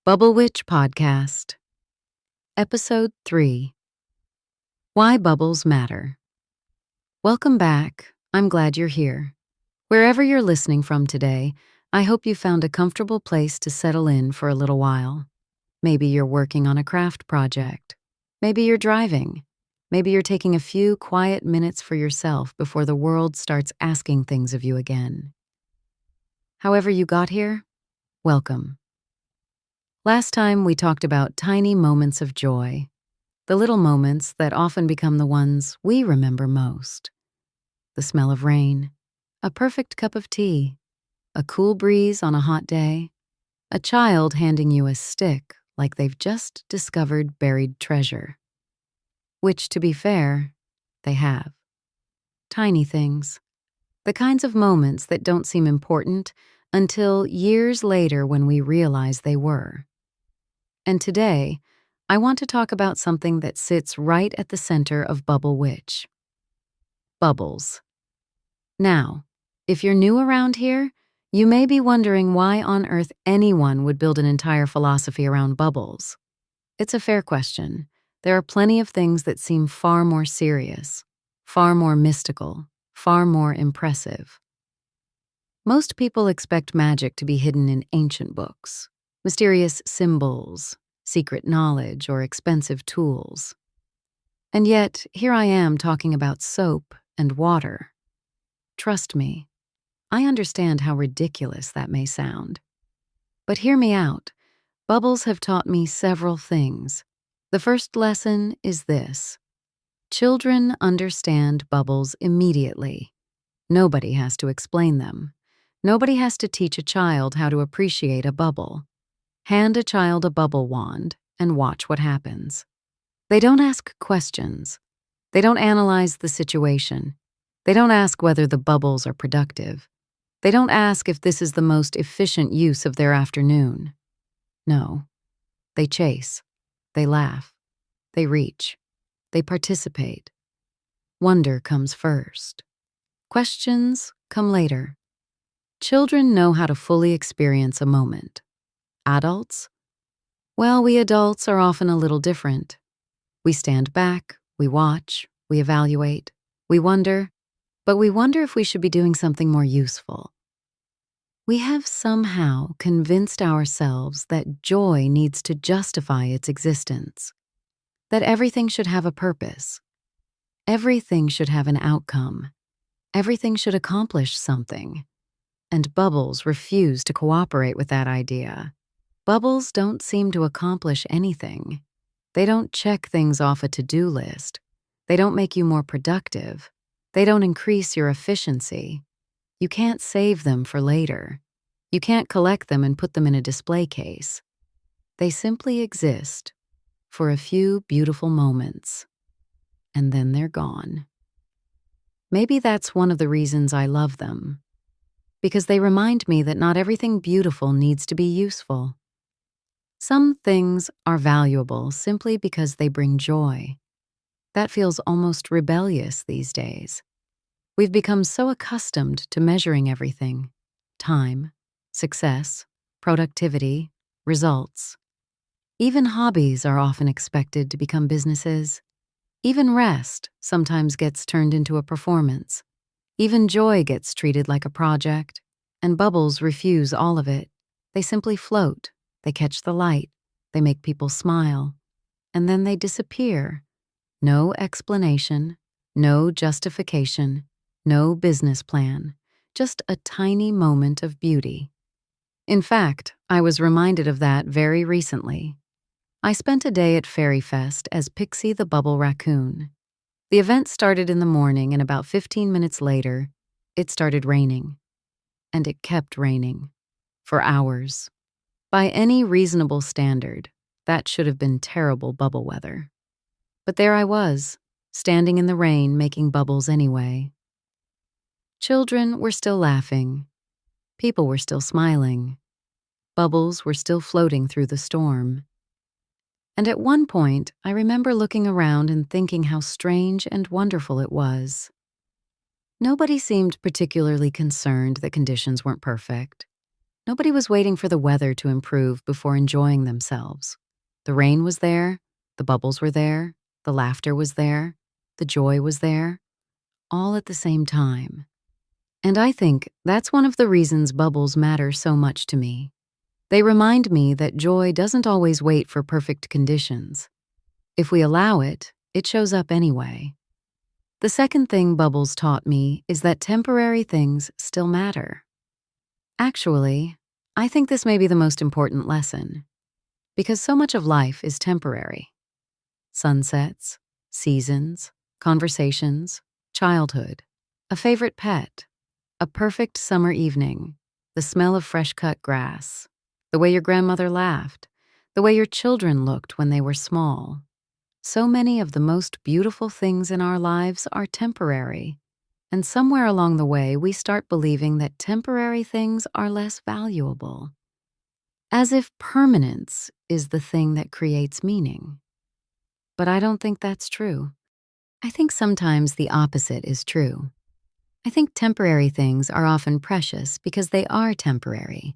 Bubble Witch Podcast, Episode 3, Why Bubbles Matter. Welcome back. I'm glad you're here. Wherever you're listening from today, I hope you found a comfortable place to settle in for a little while. Maybe you're working on a craft project. Maybe you're driving. Maybe you're taking a few quiet minutes for yourself before the world starts asking things of you again. However you got here, welcome. Last time we talked about tiny moments of joy, the little moments that often become the ones we remember most. The smell of rain, a perfect cup of tea, a cool breeze on a hot day, a child handing you a stick like they've just discovered buried treasure. Which, to be fair, they have. Tiny things. The kinds of moments that don't seem important until years later when we realize they were. And today, I want to talk about something that sits right at the center of Bubble Witch. Bubbles. Now, if you're new around here, you may be wondering why on earth anyone would build an entire philosophy around bubbles. It's a fair question. There are plenty of things that seem far more serious, far more mystical, far more impressive. Most people expect magic to be hidden in ancient books, mysterious symbols, secret knowledge, or expensive tools. And yet, here I am talking about soap and water. Trust me, I understand how ridiculous that may sound. But hear me out. Bubbles have taught me several things. The first lesson is this. Children understand bubbles immediately. Nobody has to explain them. Nobody has to teach a child how to appreciate a bubble. Hand a child a bubble wand and watch what happens. They don't ask questions. They don't analyze the situation. They don't ask whether the bubbles are productive. They don't ask if this is the most efficient use of their afternoon. No. They chase. They laugh. They reach. They participate. Wonder comes first. Questions come later. Children know how to fully experience a moment. Adults? Well, we adults are often a little different. We stand back, we watch, we evaluate, we wonder, but we wonder if we should be doing something more useful. We have somehow convinced ourselves that joy needs to justify its existence, that everything should have a purpose, everything should have an outcome, everything should accomplish something, and bubbles refuse to cooperate with that idea. Bubbles don't seem to accomplish anything. They don't check things off a to-do list. They don't make you more productive. They don't increase your efficiency. You can't save them for later. You can't collect them and put them in a display case. They simply exist for a few beautiful moments, and then they're gone. Maybe that's one of the reasons I love them, because they remind me that not everything beautiful needs to be useful. Some things are valuable simply because they bring joy. That feels almost rebellious these days. We've become so accustomed to measuring everything: time, success, productivity, results. Even hobbies are often expected to become businesses. Even rest sometimes gets turned into a performance. Even joy gets treated like a project, and bubbles refuse all of it. They simply float. They catch the light, they make people smile, and then they disappear. No explanation, no justification, no business plan, just a tiny moment of beauty. In fact, I was reminded of that very recently. I spent a day at Fairy Fest as Pixie the Bubble Raccoon. The event started in the morning, and about 15 minutes later, it started raining. And it kept raining. For hours. By any reasonable standard, that should have been terrible bubble weather. But there I was, standing in the rain making bubbles anyway. Children were still laughing. People were still smiling. Bubbles were still floating through the storm. And at one point, I remember looking around and thinking how strange and wonderful it was. Nobody seemed particularly concerned that conditions weren't perfect. Nobody was waiting for the weather to improve before enjoying themselves. The rain was there, the bubbles were there, the laughter was there, the joy was there, all at the same time. And I think that's one of the reasons bubbles matter so much to me. They remind me that joy doesn't always wait for perfect conditions. If we allow it, it shows up anyway. The second thing bubbles taught me is that temporary things still matter. Actually, I think this may be the most important lesson, because so much of life is temporary. Sunsets, seasons, conversations, childhood, a favorite pet, a perfect summer evening, the smell of fresh-cut grass, the way your grandmother laughed, the way your children looked when they were small. So many of the most beautiful things in our lives are temporary, and somewhere along the way we start believing that temporary things are less valuable, as if permanence is the thing that creates meaning. But I don't think that's true. I think sometimes the opposite is true. I think temporary things are often precious because they are temporary.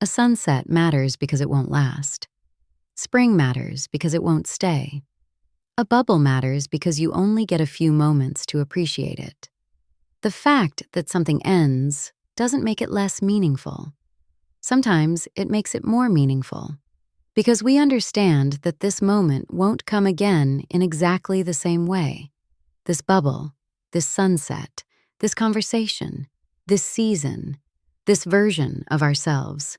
A sunset matters because it won't last. Spring matters because it won't stay. A bubble matters because you only get a few moments to appreciate it. The fact that something ends doesn't make it less meaningful. Sometimes it makes it more meaningful, because we understand that this moment won't come again in exactly the same way. This bubble, this sunset, this conversation, this season, this version of ourselves.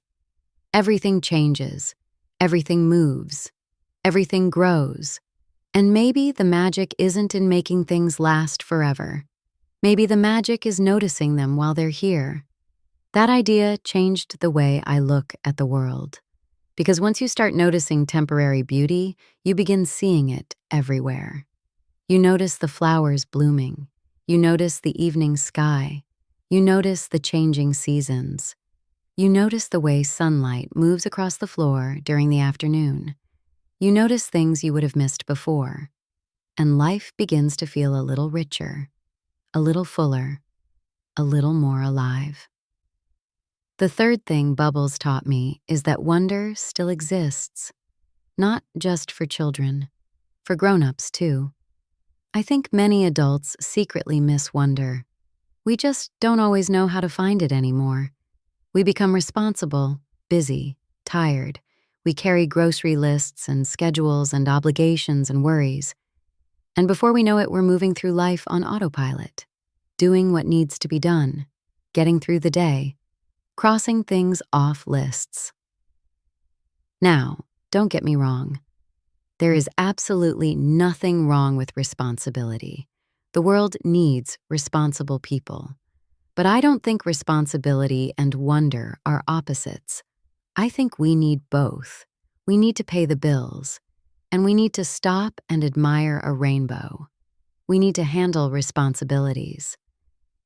Everything changes, everything moves, everything grows. And maybe the magic isn't in making things last forever. Maybe the magic is noticing them while they're here. That idea changed the way I look at the world. Because once you start noticing temporary beauty, you begin seeing it everywhere. You notice the flowers blooming. You notice the evening sky. You notice the changing seasons. You notice the way sunlight moves across the floor during the afternoon. You notice things you would have missed before. And life begins to feel a little richer, a little fuller, a little more alive. The third thing bubbles taught me is that wonder still exists. Not just for children, for grown-ups too. I think many adults secretly miss wonder. We just don't always know how to find it anymore. We become responsible, busy, tired. We carry grocery lists and schedules and obligations and worries. And before we know it, we're moving through life on autopilot, doing what needs to be done, getting through the day, crossing things off lists. Now, don't get me wrong. There is absolutely nothing wrong with responsibility. The world needs responsible people. But I don't think responsibility and wonder are opposites. I think we need both. We need to pay the bills, and we need to stop and admire a rainbow. We need to handle responsibilities,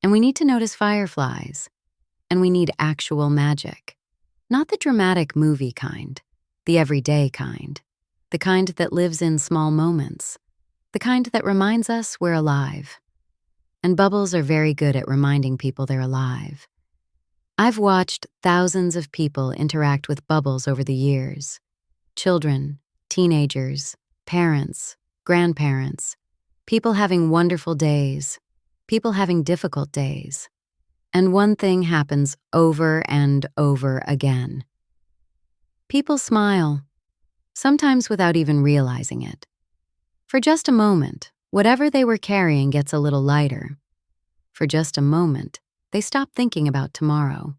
and we need to notice fireflies, and we need actual magic. Not the dramatic movie kind, the everyday kind, the kind that lives in small moments, the kind that reminds us we're alive. And bubbles are very good at reminding people they're alive. I've watched thousands of people interact with bubbles over the years. Children, teenagers, parents, grandparents, people having wonderful days, people having difficult days. And one thing happens over and over again. People smile, sometimes without even realizing it. For just a moment, whatever they were carrying gets a little lighter. For just a moment, they stop thinking about tomorrow.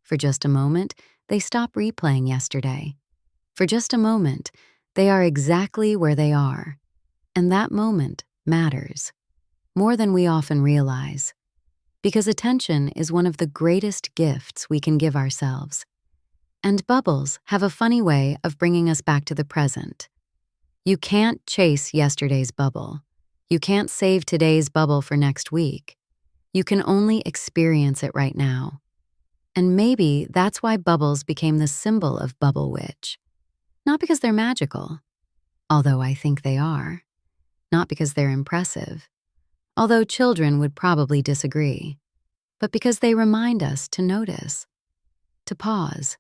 For just a moment, they stop replaying yesterday. For just a moment, they are exactly where they are. And that moment matters, more than we often realize. Because attention is one of the greatest gifts we can give ourselves. And bubbles have a funny way of bringing us back to the present. You can't chase yesterday's bubble. You can't save today's bubble for next week. You can only experience it right now. And maybe that's why bubbles became the symbol of Bubble Witch. Not because they're magical, although I think they are. Not because they're impressive, although children would probably disagree. But because they remind us to notice. to pause,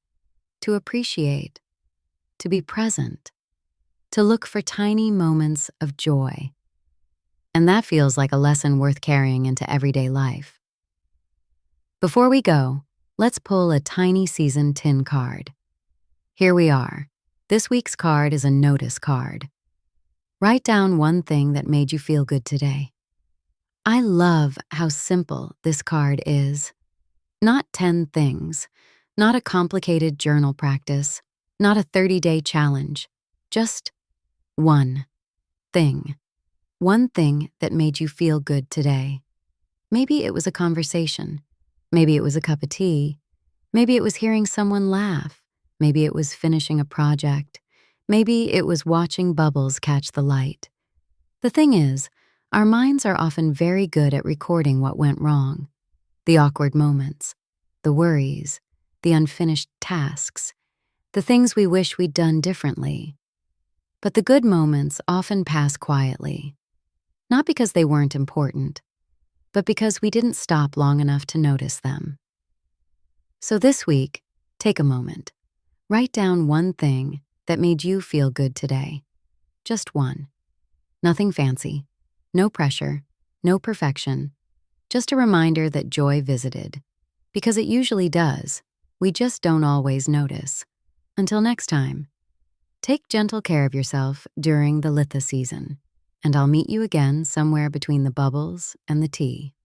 to appreciate, to be present, to look for tiny moments of joy. And that feels like a lesson worth carrying into everyday life. Before we go, let's pull a tiny season tin card. Here we are. This week's card is a notice card. Write down one thing that made you feel good today. I love how simple this card is. Not 10 things, not a complicated journal practice, not a 30-day challenge, just one thing. One thing that made you feel good today. Maybe it was a conversation. Maybe it was a cup of tea. Maybe it was hearing someone laugh. Maybe it was finishing a project. Maybe it was watching bubbles catch the light. The thing is, our minds are often very good at recording what went wrong. The awkward moments, the worries, the unfinished tasks, the things we wish we'd done differently. But the good moments often pass quietly. Not because they weren't important, but because we didn't stop long enough to notice them. So this week, take a moment. Write down one thing that made you feel good today. Just one. Nothing fancy, no pressure, no perfection. Just a reminder that joy visited. Because it usually does. We just don't always notice. Until next time, take gentle care of yourself during the Litha season. And I'll meet you again somewhere between the bubbles and the tea.